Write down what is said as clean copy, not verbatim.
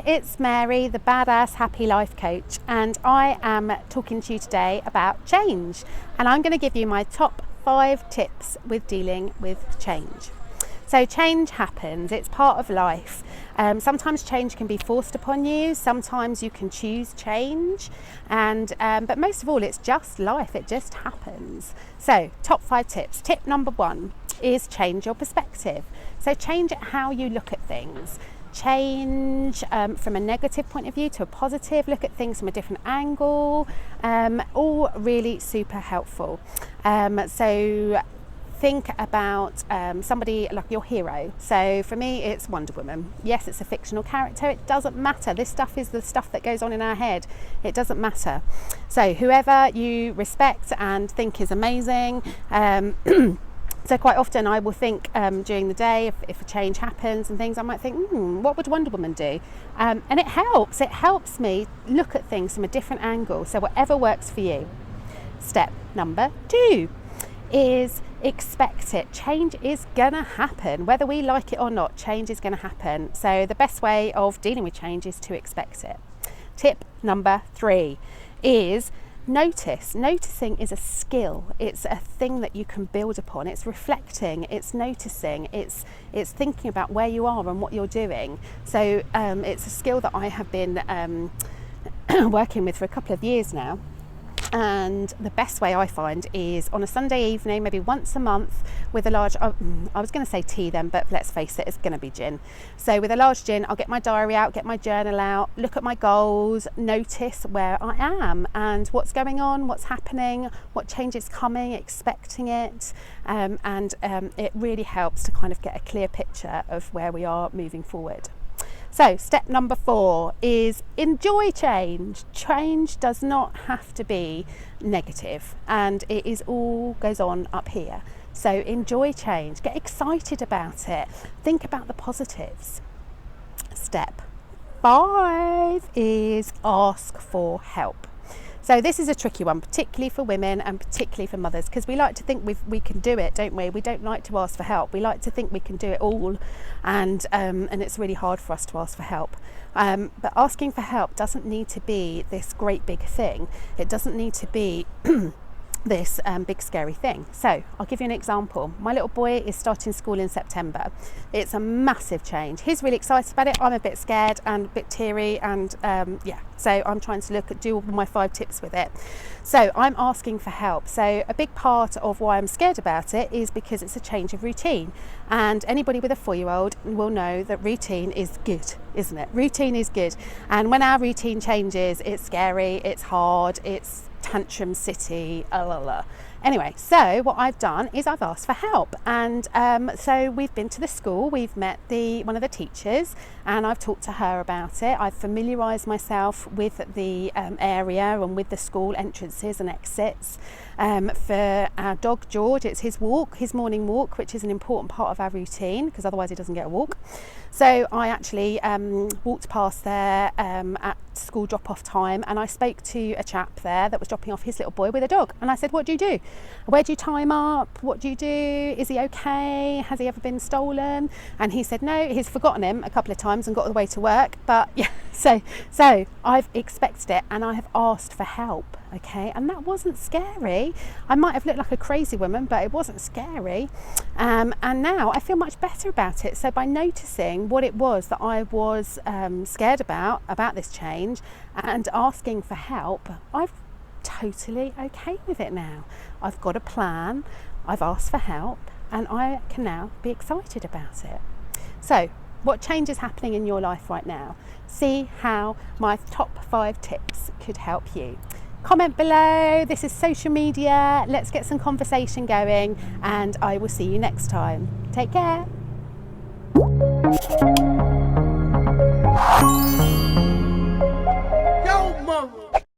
Hi, it's Mary, the Badass Happy Life Coach, and I am talking to you today about change. And I'm going to give you my top 5 tips with dealing with change. So change happens, it's part of life. Sometimes change can be forced upon you, sometimes you can choose change, and but most of all it's just life, it just happens. So top 5 tips. Tip number 1 is change your perspective. So change how you look at things. Change from a negative point of view to a positive, look at things from a different angle, all really super helpful. So think about somebody like your hero. So for me it's Wonder Woman. Yes, it's a fictional character, it doesn't matter. This stuff is the stuff that goes on in our head, it doesn't matter. So whoever you respect and think is amazing, so quite often I will think during the day, if a change happens and things, I might think, what would Wonder Woman do? And it helps me look at things from a different angle. So whatever works for you. Step number 2 is expect it. Change is gonna happen, whether we like it or not. Change is gonna happen. So the best way of dealing with change is to expect it. Tip number 3 is notice. Noticing is a skill. It's a thing that you can build upon. It's reflecting, it's noticing, it's thinking about where you are and what you're doing. So it's a skill that I have been working with for a couple of years now. And the best way I find is on a Sunday evening, maybe once a month, with a large, I was going to say tea then, but let's face it, it's going to be gin. So with a large gin, I'll get my diary out, get my journal out, look at my goals, notice where I am and what's going on, what's happening, what change is coming, expecting it. And it really helps to kind of get a clear picture of where we are moving forward. So step number 4 is enjoy change. Change does not have to be negative, and it is all goes on up here. So enjoy change, get excited about it, think about the positives. Step 5 is ask for help. So this is a tricky one, particularly for women and particularly for mothers, because we like to think we can do it, don't we? We don't like to ask for help. We like to think we can do it all, and it's really hard for us to ask for help. But asking for help doesn't need to be this great big thing. It doesn't need to be this big scary thing. So I'll give you an example. My little boy is starting school in September. It's a massive change. He's really excited about it. I'm a bit scared and a bit teary, and so I'm trying to do all my 5 tips with it. So I'm asking for help. So a big part of why I'm scared about it is because it's a change of routine, and anybody with a 4-year-old will know that routine is good, isn't it? Routine is good, and when our routine changes, it's scary, it's hard, it's tantrum city, Anyway, so what I've done is I've asked for help, and so we've been to the school, we've met one of the teachers, and I've talked to her about it. I've familiarised myself with the area and with the school entrances and exits. For our dog George, it's his morning walk, which is an important part of our routine, because otherwise he doesn't get a walk. So I actually walked past there at school drop-off time, and I spoke to a chap there that was dropping off his little boy with a dog, and I said, what do you do? Where do you tie him up? What do you do? Is he okay? Has he ever been stolen? And he said no, he's forgotten him a couple of times and got the way to work, but yeah, so I've expected it and I have asked for help. Okay, and that wasn't scary. I might have looked like a crazy woman, but it wasn't scary. And now I feel much better about it. So by noticing what it was that I was scared about this change and asking for help, I'm totally okay with it now. I've got a plan, I've asked for help, and I can now be excited about it. So what change is happening in your life right now? See how my top 5 tips could help you. Comment below. This is social media. Let's get some conversation going, and I will see you next time. Take care.